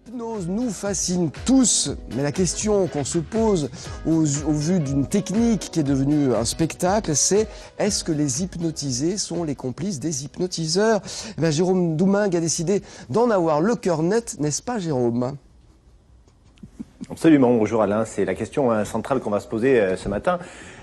L'hypnose nous fascine tous, mais la question qu'on se pose au vu d'une technique qui est devenue un spectacle, c'est est-ce que les hypnotisés sont les complices des hypnotiseurs? Eh bien, Jérôme Doumingue a décidé d'en avoir le cœur net, n'est-ce pas Jérôme? Absolument, bonjour Alain, c'est la question centrale qu'on va se poser ce matin.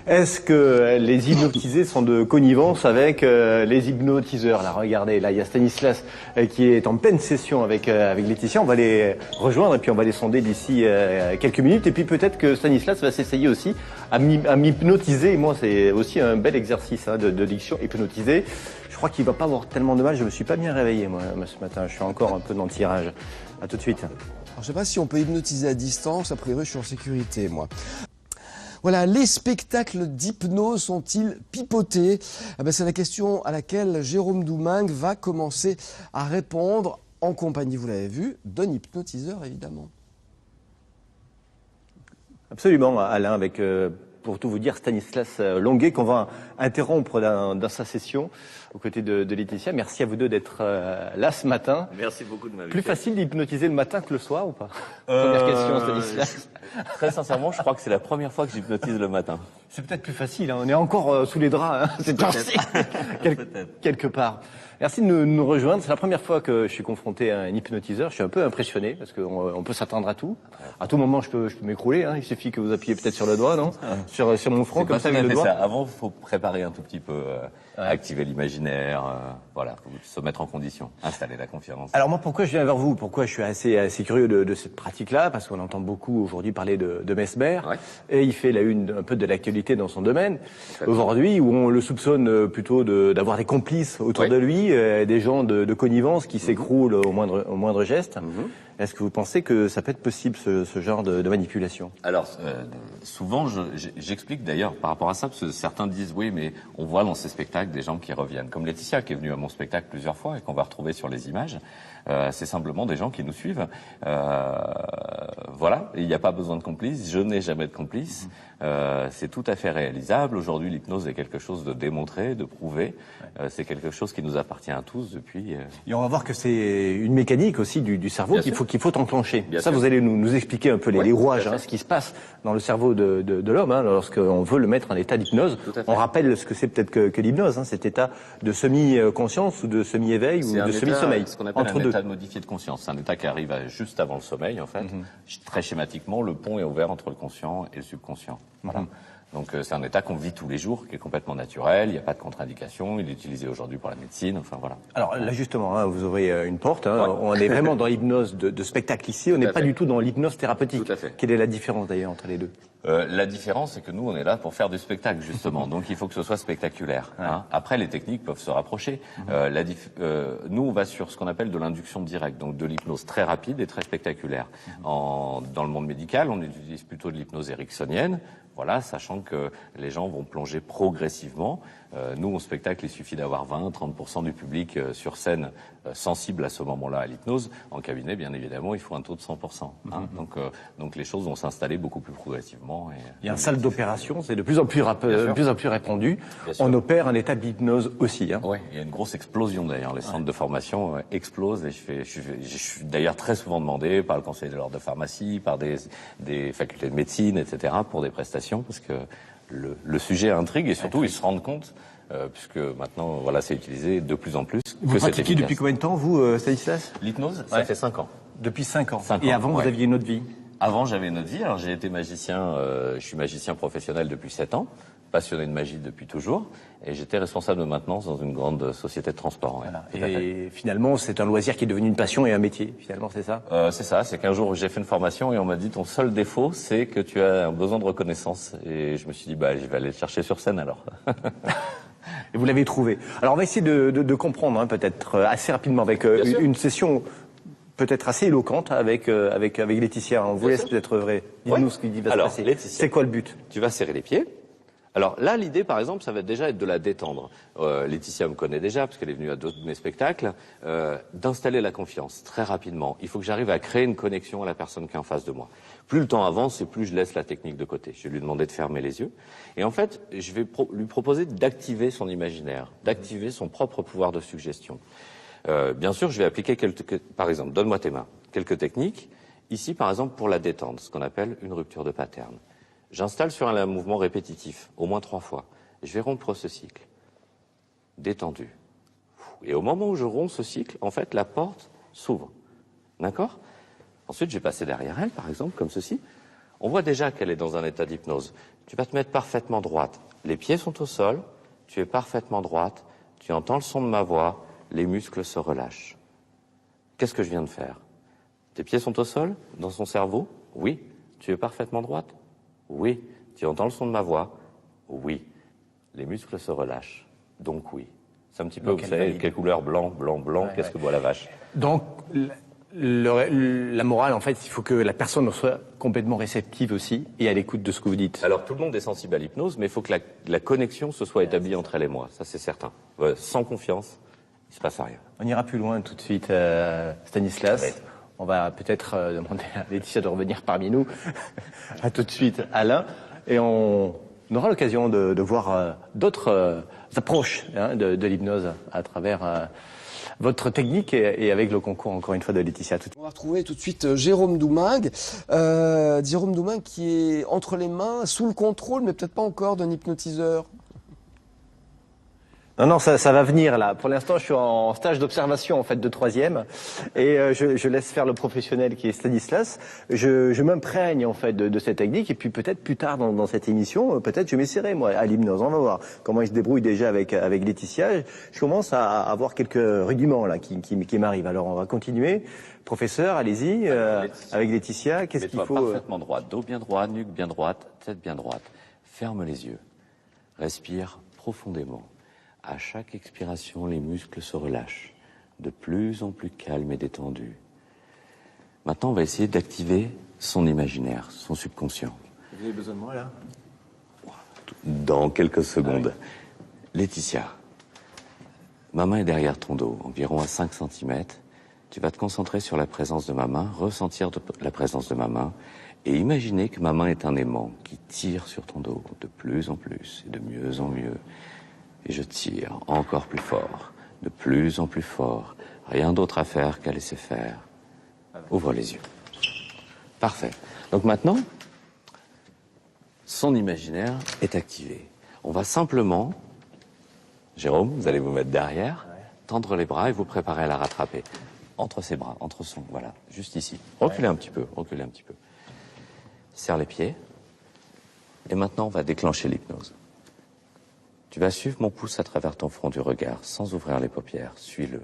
Est-ce que les hypnotisés sont de connivence avec les hypnotiseurs? Là, regardez, là, il y a Stanislas qui est en pleine session avec Laetitia. On va les rejoindre et puis on va les sonder d'ici quelques minutes. Et puis peut-être que Stanislas va s'essayer aussi à m'hypnotiser. Et moi, c'est aussi un bel exercice de diction, hypnotisé. Je crois qu'il va pas avoir tellement de mal. Je me suis pas bien réveillé, moi, ce matin. Je suis encore un peu dans le tirage. À tout de suite. Alors, je sais pas si on peut hypnotiser à distance. A priori, je suis en sécurité, moi. Voilà, les spectacles d'hypnose sont-ils pipotés? C'est la question à laquelle Jérôme Doumingue va commencer à répondre en compagnie, vous l'avez vu, d'un hypnotiseur évidemment. Absolument, Alain, avec, pour tout vous dire, Stanislas Longuet, qu'on va interrompre dans sa session aux côtés de Laetitia. Merci à vous deux d'être là ce matin. Merci beaucoup de m'inviter. Plus facile d'hypnotiser le matin que le soir ou pas? Première question, Stanislas. Très sincèrement, je crois que c'est la première fois que j'hypnotise le matin. C'est peut-être plus facile, hein. On est encore sous les draps, hein. C'est temps-ci, quelque part. Merci de nous rejoindre. C'est la première fois que je suis confronté à un hypnotiseur. Je suis un peu impressionné parce qu'on peut s'attendre à tout. À tout moment, je peux m'écrouler. Hein. Il suffit que vous appuyez peut-être sur le doigt, non? Sur mon front, comme ça avec le doigt. Avant, il faut préparer un tout petit peu, activer l'imaginaire, voilà, faut se mettre en condition, installer la confiance. Alors moi, pourquoi je viens vers vous? Pourquoi je suis assez curieux de cette pratique-là? Parce qu'on entend beaucoup aujourd'hui parler de Mesmer. Ouais. Et il fait la une un peu de l'actualité dans son domaine. Aujourd'hui, où on le soupçonne plutôt d'avoir des complices autour de lui, des gens de connivence qui s'écroulent au moindre geste. Est-ce que vous pensez que ça peut être possible, ce genre de manipulation? Alors, souvent, j'explique d'ailleurs par rapport à ça, parce que certains disent, oui, mais on voit dans ces spectacles des gens qui reviennent. Comme Laetitia, qui est venue à mon spectacle plusieurs fois et qu'on va retrouver sur les images. C'est simplement des gens qui nous suivent. Voilà, il n'y a pas besoin de complices, je n'ai jamais de complice. C'est tout à fait réalisable. Aujourd'hui, l'hypnose est quelque chose de démontré, de prouvé. C'est quelque chose qui nous appartient à tous depuis... Et on va voir que c'est une mécanique aussi du cerveau qu'il faut enclencher. Ça, vous allez nous expliquer un peu les rouages, ce qui se passe dans le cerveau de l'homme, lorsqu'on veut le mettre en état d'hypnose. On rappelle ce que c'est peut-être que l'hypnose, cet état de semi-conscience ou de semi-éveil ou de semi-sommeil. Ce qu'on appelle un état modifié de conscience. C'est un état qui arrive juste avant le sommeil, en fait. Très schématiquement, le pont est ouvert entre le conscient et le subconscient. Voilà. Donc c'est un état qu'on vit tous les jours, qui est complètement naturel, il n'y a pas de contre-indication, il est utilisé aujourd'hui pour la médecine, enfin voilà. Alors là justement, vous ouvrez une porte, on est vraiment dans l'hypnose de spectacle ici, on n'est pas du tout dans l'hypnose thérapeutique. Tout à fait. Quelle est la différence d'ailleurs entre les deux? La différence, c'est que nous, on est là pour faire du spectacle, justement. Donc, il faut que ce soit spectaculaire. Après, les techniques peuvent se rapprocher. Nous, on va sur ce qu'on appelle de l'induction directe, donc de l'hypnose très rapide et très spectaculaire. Dans le monde médical, on utilise plutôt de l'hypnose ericksonienne, voilà, sachant que les gens vont plonger progressivement. Nous, au spectacle, il suffit d'avoir 20-30% du public sur scène sensible à ce moment-là à l'hypnose. En cabinet, bien évidemment, il faut un taux de 100%. Donc, les choses vont s'installer beaucoup plus progressivement. Il y a une salle d'opération, c'est de plus en plus répandu. On opère un état d'hypnose aussi. Oui, il y a une grosse explosion d'ailleurs. Les centres de formation explosent et je suis d'ailleurs très souvent demandé par le conseil de l'ordre de pharmacie, par des facultés de médecine, etc. pour des prestations parce que le sujet intrigue et surtout ils se rendent compte puisque maintenant voilà c'est utilisé de plus en plus. Vous pratiquez depuis combien de temps vous, Stanislas? L'hypnose, ça fait 5 ans. Depuis 5 ans. Et avant vous aviez une autre vie? Avant j'avais une autre vie. Alors j'ai été magicien, je suis magicien professionnel depuis 7 ans, passionné de magie depuis toujours, et j'étais responsable de maintenance dans une grande société de transport. Voilà. Et finalement, c'est un loisir qui est devenu une passion et un métier, finalement, c'est ça? C'est ça, c'est qu'un jour j'ai fait une formation et on m'a dit ton seul défaut, c'est que tu as un besoin de reconnaissance. Et je me suis dit, je vais aller le chercher sur scène alors. Et vous l'avez trouvé. Alors on va essayer de comprendre, peut-être assez rapidement, avec une session peut-être assez éloquente avec Laetitia. On vous laisse peut-être œuvrer. Dites-nous ce qui va se passer. C'est quoi le but? Tu vas serrer les pieds. Alors là, l'idée, par exemple, ça va déjà être de la détendre. Laetitia me connaît déjà, parce qu'elle est venue à d'autres de mes spectacles, d'installer la confiance très rapidement. Il faut que j'arrive à créer une connexion à la personne qui est en face de moi. Plus le temps avance, et plus je laisse la technique de côté. Je vais lui demander de fermer les yeux. Et en fait, je vais lui proposer d'activer son imaginaire, d'activer son propre pouvoir de suggestion. Bien sûr, je vais appliquer par exemple, donne-moi tes mains. quelques techniques. Ici, par exemple, pour la détente, ce qu'on appelle une rupture de pattern. J'installe sur un mouvement répétitif, au moins 3 fois. Je vais rompre ce cycle. Détendu. Et au moment où je romps ce cycle, en fait, la porte s'ouvre. D'accord? Ensuite, je vais passer derrière elle, par exemple, comme ceci. On voit déjà qu'elle est dans un état d'hypnose. Tu vas te mettre parfaitement droite. Les pieds sont au sol, tu es parfaitement droite, tu entends le son de ma voix, les muscles se relâchent. Qu'est-ce que je viens de faire? Tes pieds sont au sol, dans son cerveau? Oui. Tu es parfaitement droite? Oui. Tu entends le son de ma voix? Oui. Les muscles se relâchent. Donc oui. C'est un petit peu, vous savez, quelle couleur? Blanc, blanc, blanc, qu'est-ce que boit la vache? Donc, la morale, en fait, il faut que la personne soit complètement réceptive aussi et à l'écoute de ce que vous dites. Alors, tout le monde est sensible à l'hypnose, mais il faut que la connexion se soit établie entre elle et moi. Ça, c'est certain. Sans confiance, il se passe rien. On ira plus loin tout de suite, Stanislas. Ouais. On va peut-être demander à Laetitia de revenir parmi nous. À tout de suite, Alain. Et on aura l'occasion de voir d'autres approches de l'hypnose à travers votre technique et avec le concours, encore une fois, de Laetitia. On va retrouver tout de suite Jérôme Doumingue. Jérôme Doumingue qui est entre les mains, sous le contrôle, mais peut-être pas encore d'un hypnotiseur. Non, ça va venir là. Pour l'instant, je suis en stage d'observation en fait de 3e et je laisse faire le professionnel qui est Stanislas. Je m'imprègne en fait de cette technique et puis peut-être plus tard dans cette émission, peut-être je m'essaierai moi à l'hypnose. On va voir comment il se débrouille déjà avec Laetitia. Je commence à avoir quelques rudiments là qui m'arrivent. Alors on va continuer. Professeur, allez-y avec Laetitia. Qu'est-ce qu'il faut? Parfaitement droite, dos bien droit, nuque bien droite, tête bien droite. Ferme les yeux. Respire profondément. À chaque expiration, les muscles se relâchent, de plus en plus calmes et détendus. Maintenant, on va essayer d'activer son imaginaire, son subconscient. Vous avez besoin de moi, là? Dans quelques secondes. Laetitia, ma main est derrière ton dos, environ à 5 cm. Tu vas te concentrer sur la présence de ma main, ressentir la présence de ma main, et imaginer que ma main est un aimant qui tire sur ton dos de plus en plus et de mieux en mieux. Et je tire encore plus fort, de plus en plus fort. Rien d'autre à faire qu'à laisser faire. Ouvre les yeux. Parfait. Donc maintenant, son imaginaire est activé. On va simplement, Jérôme, vous allez vous mettre derrière, tendre les bras et vous préparer à la rattraper. Entre ses bras, entre son, voilà, juste ici. Reculez un petit peu, reculez un petit peu. Serre les pieds. Et maintenant, on va déclencher l'hypnose. Tu vas suivre mon pouce à travers ton front du regard, sans ouvrir les paupières. Suis-le,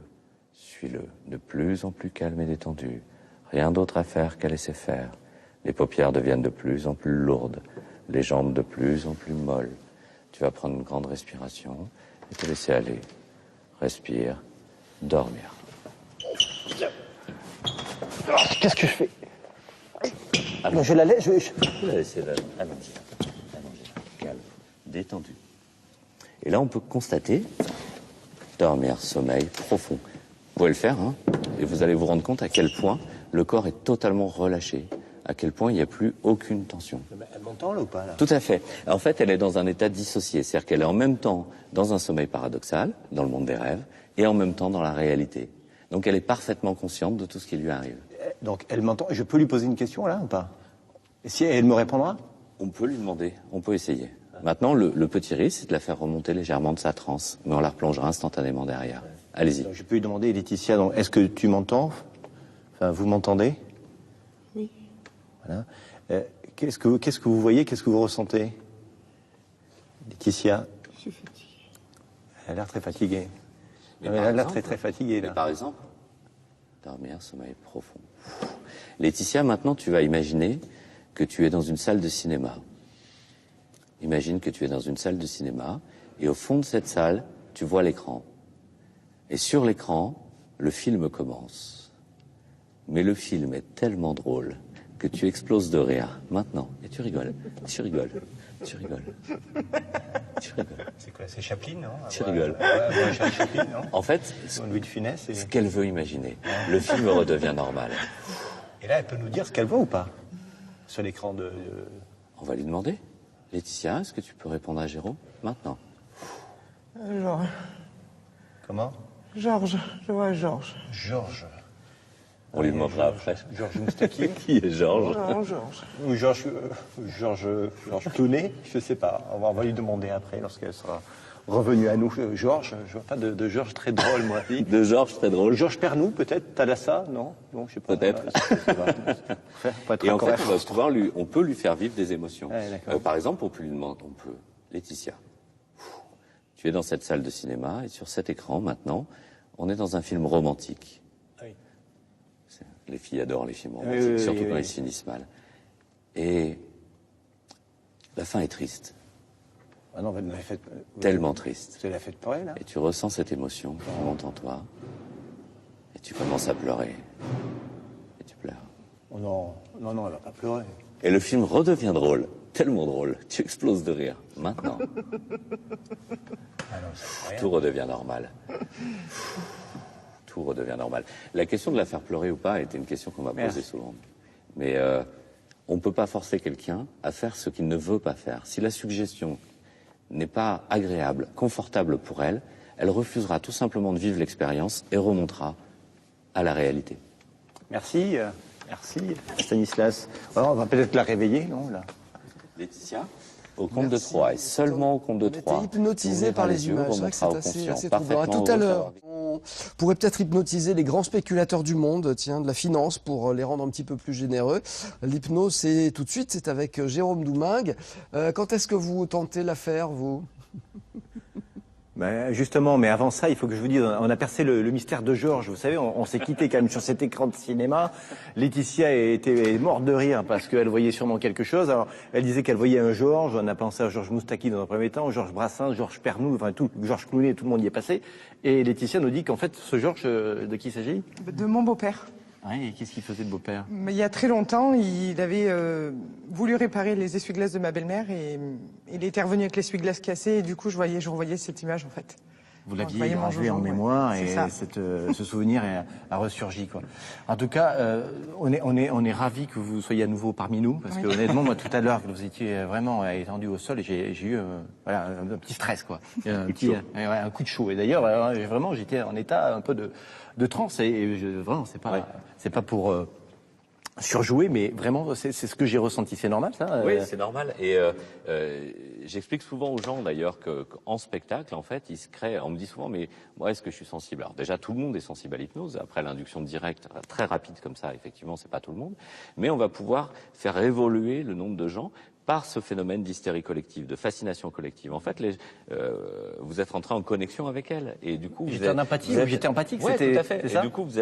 suis-le, de plus en plus calme et détendu. Rien d'autre à faire qu'à laisser faire. Les paupières deviennent de plus en plus lourdes, les jambes de plus en plus molles. Tu vas prendre une grande respiration et te laisser aller. Respire, dormir. Qu'est-ce que je fais? Non, je la laisse, Vous la laissez là, allongée, calme, détendu. Et là, on peut constater, dormir, sommeil profond. Vous pouvez le faire, hein, et vous allez vous rendre compte à quel point le corps est totalement relâché, à quel point il n'y a plus aucune tension. Elle m'entend là ou pas là? Tout à fait. En fait, elle est dans un état dissocié, c'est-à-dire qu'elle est en même temps dans un sommeil paradoxal, dans le monde des rêves, et en même temps dans la réalité. Donc elle est parfaitement consciente de tout ce qui lui arrive. Donc elle m'entend. Je peux lui poser une question là ou pas? Et si elle me répondra? On peut lui demander, on peut essayer. Maintenant, le petit risque, c'est de la faire remonter légèrement de sa transe, mais on la replongera instantanément derrière. Allez-y. Je peux lui demander, Laetitia, donc, est-ce que tu m'entends? Enfin, vous m'entendez? Oui. Voilà. Qu'est-ce que vous voyez? Qu'est-ce que vous ressentez? Laetitia? Je suis fatiguée. Elle a l'air très fatiguée. Elle par a l'air exemple, très fatiguée, là. Mais par exemple, dormir, sommeil profond. Laetitia, maintenant, tu vas imaginer que tu es dans une salle de cinéma. Imagine que tu es dans une salle de cinéma et au fond de cette salle, tu vois l'écran. Et sur l'écran, le film commence. Mais le film est tellement drôle que tu exploses de rire maintenant. Et tu rigoles, tu rigoles, tu rigoles. Tu rigoles. C'est quoi? C'est Chaplin, non? Tu rigoles. Chaplin, non? En fait, Louis de Funès. ce qu'elle veut imaginer, le film redevient normal. Et là, elle peut nous dire ce qu'elle voit ou pas? Sur l'écran de... On va lui demander. Laetitia, est-ce que tu peux répondre à Jérôme maintenant? Georges. Comment? Georges. Je vois Georges. Georges. On lui demandera après. Georges Moustaki. Qui est Georges? Non, Georges. Ou Georges Clooney, je sais pas. On va lui demander après, lorsqu'elle sera revenue à nous. Georges, je vois pas de Georges très drôle, moi. De Georges, très drôle. Georges Pernou, peut-être. Thalassa, non? Non, je sais pas. Peut-être. Et en fait, on peut lui faire vivre des émotions. Ouais, par exemple, Laetitia, tu es dans cette salle de cinéma et sur cet écran, maintenant, on est dans un film romantique. Oui. Les filles adorent les films romantiques, surtout quand ils se finissent mal. Et la fin est triste. Ah non, la fête, tellement triste. C'est la fête pour elle, là. Et tu ressens cette émotion qui remonte en toi. Et tu commences à pleurer. Et tu pleures. Oh non, non, elle va pas pleurer. Et le film redevient drôle. Tellement drôle. Tu exploses de rire. Maintenant. Tout redevient normal. Tout redevient normal. La question de la faire pleurer ou pas était une question qu'on m'a posée souvent. Mais on ne peut pas forcer quelqu'un à faire ce qu'il ne veut pas faire. Si la suggestion n'est pas agréable, confortable pour elle, elle refusera tout simplement de vivre l'expérience et remontera à la réalité. Merci, merci Stanislas. Alors, on va peut-être la réveiller, non là. Laetitia, au compte de 3, et seulement au compte de 3. On était hypnotisé par les images, c'est vrai que c'est assez troublant. À tout à l'heure, on pourrait peut-être hypnotiser les grands spéculateurs du monde, de la finance, pour les rendre un petit peu plus généreux. L'hypnose, c'est tout de suite, c'est avec Jérôme Doumingue. Quand est-ce que vous tentez l'affaire, vous ? Ben justement, mais avant ça, il faut que je vous dise, on a percé le mystère de Georges. Vous savez, on s'est quitté quand même sur cet écran de cinéma. Laetitia était morte de rire parce qu'elle voyait sûrement quelque chose. Alors, elle disait qu'elle voyait un Georges. On a pensé à Georges Moustaki dans un premier temps, Georges Brassens, Georges Pernou, enfin tout, Georges Clooney, tout le monde y est passé. Et Laetitia nous dit qu'en fait, ce Georges, de qui il s'agit? De mon beau-père. Oui, et qu'est-ce qu'il faisait de beau-père? Mais il y a très longtemps, il avait voulu réparer les essuie-glaces de ma belle-mère et il était revenu avec l'essuie-glace cassé et du coup je revoyais cette image en fait. Vous l'aviez gravé en mémoire et ce souvenir a ressurgi quoi. En tout cas, on est ravis que vous soyez à nouveau parmi nous parce que honnêtement moi tout à l'heure vous étiez vraiment étendu au sol et j'ai eu voilà, un petit stress quoi, un coup de chaud et d'ailleurs vraiment j'étais en état un peu de transe et vraiment c'est pas pour surjouer, mais vraiment, c'est ce que j'ai ressenti. C'est normal, ça? Oui, c'est normal. Et j'explique souvent aux gens, d'ailleurs, qu'en spectacle, en fait, il se crée... On me dit souvent, mais moi, est-ce que je suis sensible? Alors déjà, tout le monde est sensible à l'hypnose. Après, l'induction directe, très rapide comme ça, effectivement, c'est pas tout le monde. Mais on va pouvoir faire évoluer le nombre de gens par ce phénomène d'hystérie collective, de fascination collective. En fait, vous êtes rentré en connexion avec elle, et du coup, j'étais empathique. Ouais, tout à fait. Et du coup, vous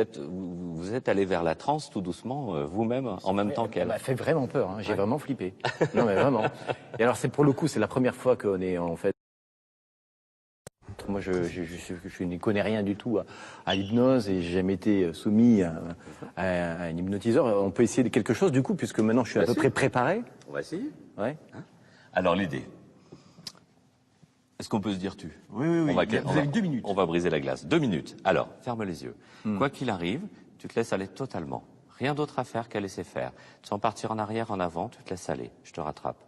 êtes allé vers la transe tout doucement, vous-même, en même temps qu'elle. Ça m'a fait vraiment peur. Hein. J'ai vraiment flippé. Non, mais vraiment. Et alors, pour le coup, c'est la première fois qu'on est en fait. Moi, je n'y connais rien du tout à l'hypnose et j'ai jamais été soumis à un hypnotiseur. On peut essayer de quelque chose du coup, puisque maintenant je suis à peu près préparé. On va essayer. Ouais. Alors l'idée. Est-ce qu'on peut se dire tu? Oui. Vous avez 2 minutes. On va briser la glace. 2 minutes. Alors, ferme les yeux. Quoi qu'il arrive, tu te laisses aller totalement. Rien d'autre à faire qu'à laisser faire. Sans partir en arrière, en avant, tu te laisses aller. Je te rattrape.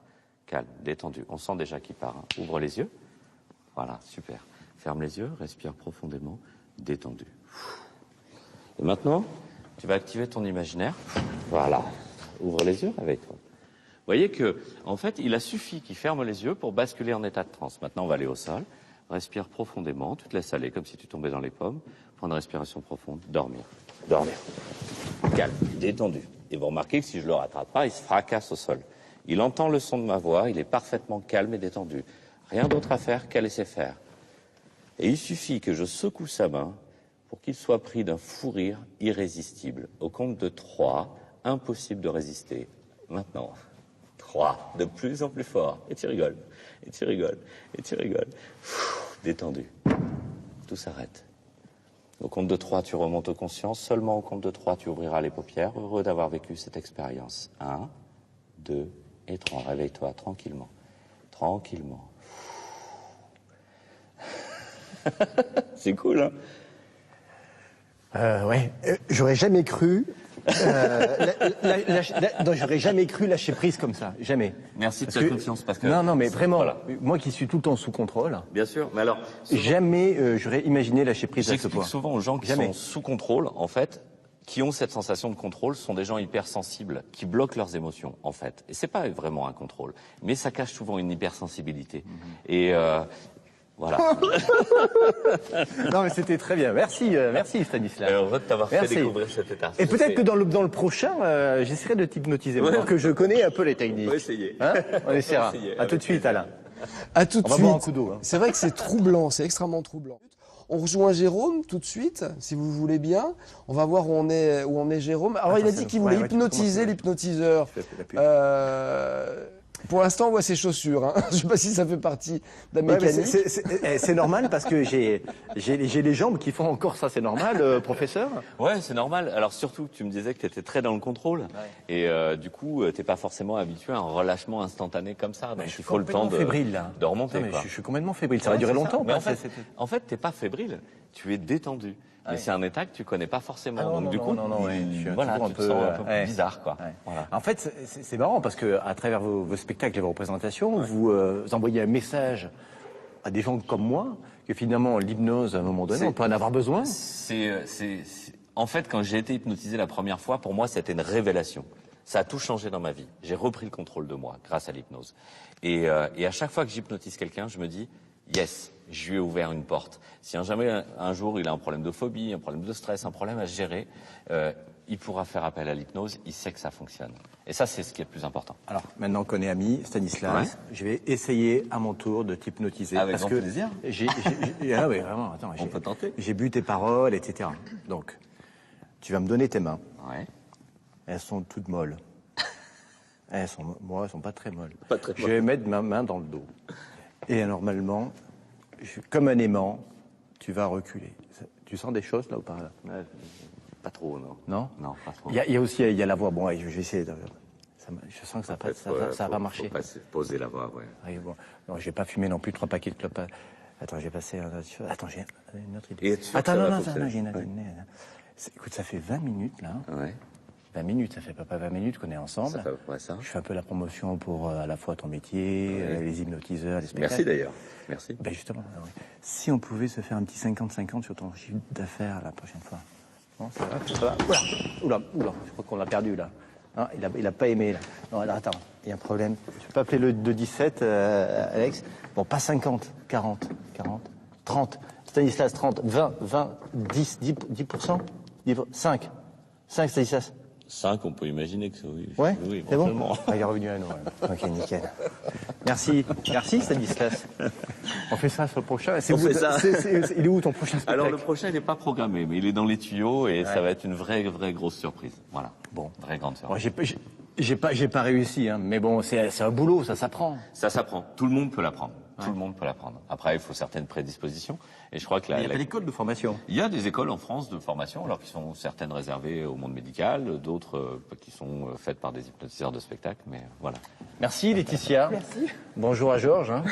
Calme, détendu. On sent déjà qu'il part. Hein. Ouvre les yeux. Voilà, super. Ferme les yeux, respire profondément, détendu. Et maintenant, tu vas activer ton imaginaire. Voilà. Ouvre les yeux avec toi. Vous voyez que, en fait, il a suffi qu'il ferme les yeux pour basculer en état de transe. Maintenant, on va aller au sol. Respire profondément. Tu te laisses aller comme si tu tombais dans les pommes. Prends une respiration profonde. Dormir. Dormir. Calme, détendu. Et vous remarquez que si je le rattrape pas, il se fracasse au sol. Il entend le son de ma voix. Il est parfaitement calme et détendu. Rien d'autre à faire qu'à laisser faire. Et il suffit que je secoue sa main pour qu'il soit pris d'un fou rire irrésistible. Au compte de 3, impossible de résister. Maintenant. 3, de plus en plus fort. Et tu rigoles, et tu rigoles, et tu rigoles. Détendu. Tout s'arrête. Au compte de 3, tu remontes aux consciences. Seulement au compte de 3, tu ouvriras les paupières. Heureux d'avoir vécu cette expérience. 1, 2 et 3. Réveille-toi tranquillement. Tranquillement. C'est cool, hein? Ouais. J'aurais jamais cru. J'aurais jamais cru lâcher prise comme ça. Jamais. Merci de ta confiance parce que. Non, mais vraiment. Voilà. Moi qui suis tout le temps sous contrôle. Bien sûr. Mais alors. Jamais j'aurais imaginé lâcher prise à ce point. J'explique souvent aux gens qui sont sous contrôle, en fait, qui ont cette sensation de contrôle sont des gens hypersensibles, qui bloquent leurs émotions, en fait. Et c'est pas vraiment un contrôle, mais ça cache souvent une hypersensibilité. Et voilà. Non, mais c'était très bien. Merci, merci Stanislas. Heureux de t'avoir fait Merci. découvrir cet état. Et peut-être que dans le prochain, j'essaierai de t'hypnotiser, maintenant que je connais un peu les techniques. On va essayer. Hein, on essaiera. On va essayer, À tout de suite, Alain. À tout de On va suite. boire un coup d'eau, hein. C'est vrai que c'est troublant, c'est extrêmement troublant. On rejoint Jérôme tout de suite, si vous voulez bien. On va voir où on est Jérôme. Alors il a dit qu'il voulait hypnotiser l'hypnotiseur. Pour l'instant, on voit ses chaussures. Hein. Je ne sais pas si ça fait partie de la mécanique. C'est normal parce que j'ai les jambes qui font encore ça. C'est normal, professeur. Ouais, c'est normal. Alors surtout, tu me disais que tu étais très dans le contrôle. Et du coup, t'es pas forcément habitué à un relâchement instantané comme ça. Donc il faut le temps fébrile, là. de remonter. Non, mais quoi. je suis complètement fébrile. Ça va durer longtemps. Mais en fait, t'es pas fébrile. Tu es détendu. Mais c'est un état que tu connais pas forcément. Donc du coup, voilà, tu te sens un peu bizarre, quoi. Ouais. Voilà. En fait, c'est marrant parce que à travers vos spectacles et vos représentations, vous envoyez un message à des gens comme moi que finalement l'hypnose, à un moment donné, on peut en avoir besoin. En fait, quand j'ai été hypnotisé la première fois, pour moi, c'était une révélation. Ça a tout changé dans ma vie. J'ai repris le contrôle de moi grâce à l'hypnose. Et à chaque fois que j'hypnotise quelqu'un, je me dis, yes, je lui ai ouvert une porte. Si jamais un jour il a un problème de phobie, un problème de stress, un problème à gérer, il pourra faire appel à l'hypnose, il sait que ça fonctionne. Et ça, c'est ce qui est le plus important. Alors, maintenant qu'on est amis, Stanislas, je vais essayer à mon tour de t'hypnotiser. Avec parce grand que plaisir. Ah oui, vraiment, attends. On peut tenter. J'ai bu tes paroles, etc. Donc, tu vas me donner tes mains. Ouais. Elles sont toutes molles. Elles sont pas très molles. Pas très Je vais mettre ma main dans le dos. Et normalement, comme un aimant, tu vas reculer. Tu sens des choses là ou pas là? Pas trop, non. Non. Non, pas trop. Il y a aussi la voix. Bon, ouais, je vais essayer. Je sens que ça va pas marcher. Faut poser la voix, ouais. Oui, bon. Non, j'ai pas fumé non plus 3 paquets de clopes. Attends, j'ai passé un autre chose. Attends, j'ai une autre idée. Et être sûr que ça va fonctionner. j'ai une autre idée. Écoute, ça fait 20 minutes là. Ouais. 20 minutes, ça fait pas 20 minutes qu'on est ensemble. Ça fait à peu près ça. Je fais un peu la promotion pour à la fois ton métier, les hypnotiseurs, les spectacles. Merci d'ailleurs. Merci. Ben justement, oui. Si on pouvait se faire un petit 50-50 sur ton chiffre d'affaires la prochaine fois. Bon, ça va. Oula, je crois qu'on l'a perdu là. Non, il a pas aimé là. Non, alors attends, il y a un problème. Je peux pas appeler le 17, Alex. Bon, pas 50, 40, 30. Stanislas, 30, 20, 10%, 5 Stanislas. 5, on peut imaginer que c'est oui. Ouais, oui, c'est bon. éventuellement. Ah, il est revenu à nous. Ouais. Ok, nickel. Merci Stanislas. On fait ça sur le prochain. Fait ça. Il est où ton prochain spectacle? Alors le prochain, il n'est pas programmé, mais il est dans les tuyaux et ça va être une vraie grosse surprise. Voilà. Bon. Vraie grande Bon, surprise. j'ai pas réussi, hein, mais bon, c'est un boulot, ça s'apprend. Ça s'apprend. Tout le monde peut l'apprendre. Tout le monde peut l'apprendre. Après, il faut certaines prédispositions. Et je crois que Il y a pas d'école de formation. Il y a des écoles en France de formation, alors qui sont certaines réservées au monde médical, d'autres qui sont faites par des hypnotiseurs de spectacle, mais voilà. Merci Laetitia. Merci. Bonjour à Georges, hein,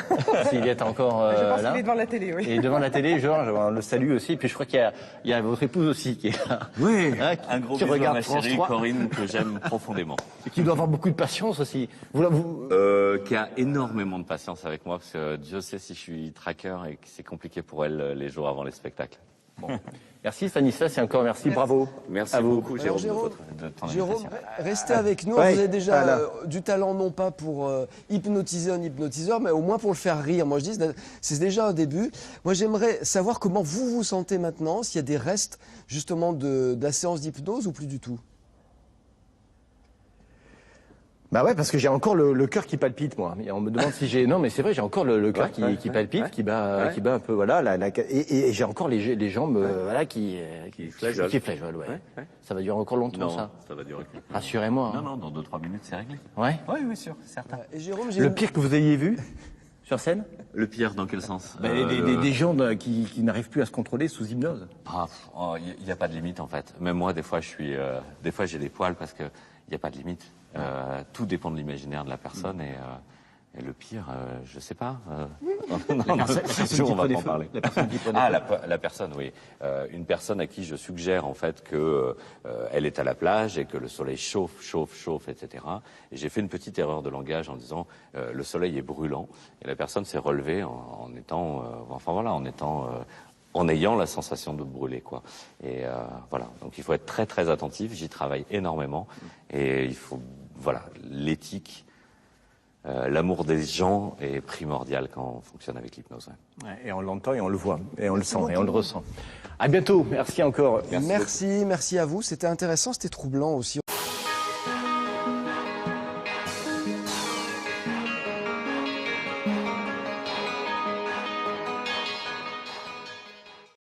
s'il est encore Je pense là. qu'il est devant la télé, oui. Et devant la télé, Georges, on le salue aussi. Puis je crois qu'il y a votre épouse aussi qui est là. Oui, Hein, un gros qui bisou à regarde ma France chérie 3. Corinne, que j'aime profondément. Et qui doit avoir beaucoup de patience aussi. Qui a énormément de patience avec moi, parce que Dieu sait si je suis tracker et que c'est compliqué pour elle les jours avant les spectacles. Bon. Merci Stanislas et encore merci. Bravo. Merci à vous. beaucoup, Alors, Jérôme, Jérôme, de ton Jérôme, invitation. restez avec nous. Ouais, Vous avez déjà voilà. du talent, non pas pour hypnotiser un hypnotiseur, mais au moins pour le faire rire. Moi, je dis, c'est déjà un début. Moi, j'aimerais savoir comment vous vous sentez maintenant, s'il y a des restes, justement, de la séance d'hypnose ou plus du tout. Bah ouais, parce que j'ai encore le cœur qui palpite, moi. Et on me demande si j'ai... Non, mais c'est vrai, j'ai encore le cœur qui palpite, qui bat un peu, voilà. Et j'ai encore les jambes, voilà, qui flageolent. Qui flageolent, ouais. Ça va durer encore longtemps, Non, ça. ça va durer plus. Rassurez-moi. Non, non, dans 2-3 minutes, c'est réglé. Ouais. Oui, sûr, certain. Et Jérôme, j'ai Le une- pire que vous ayez vu sur scène? Le pire, dans quel sens Des gens qui n'arrivent plus à se contrôler sous hypnose. Il n'y a pas de limite, en fait. Même moi, des fois, des fois, j'ai des poils parce que il n'y a pas de limite. Tout dépend de l'imaginaire de la personne et le pire, je sais pas. On va pas en parler. La personne qui prenait La personne, oui. Une personne à qui je suggère en fait que elle est à la plage et que le soleil chauffe, etc. Et j'ai fait une petite erreur de langage en disant le soleil est brûlant et la personne s'est relevée en étant en ayant la sensation de brûler, quoi. Et voilà, donc il faut être très très attentif. J'y travaille énormément et il faut, voilà, l'éthique, l'amour des gens est primordial quand on fonctionne avec l'hypnose. Ouais. Ouais, et on l'entend et on le voit, et on le sent, et on le ressent. À bientôt, merci encore. Merci à vous, c'était intéressant, c'était troublant aussi.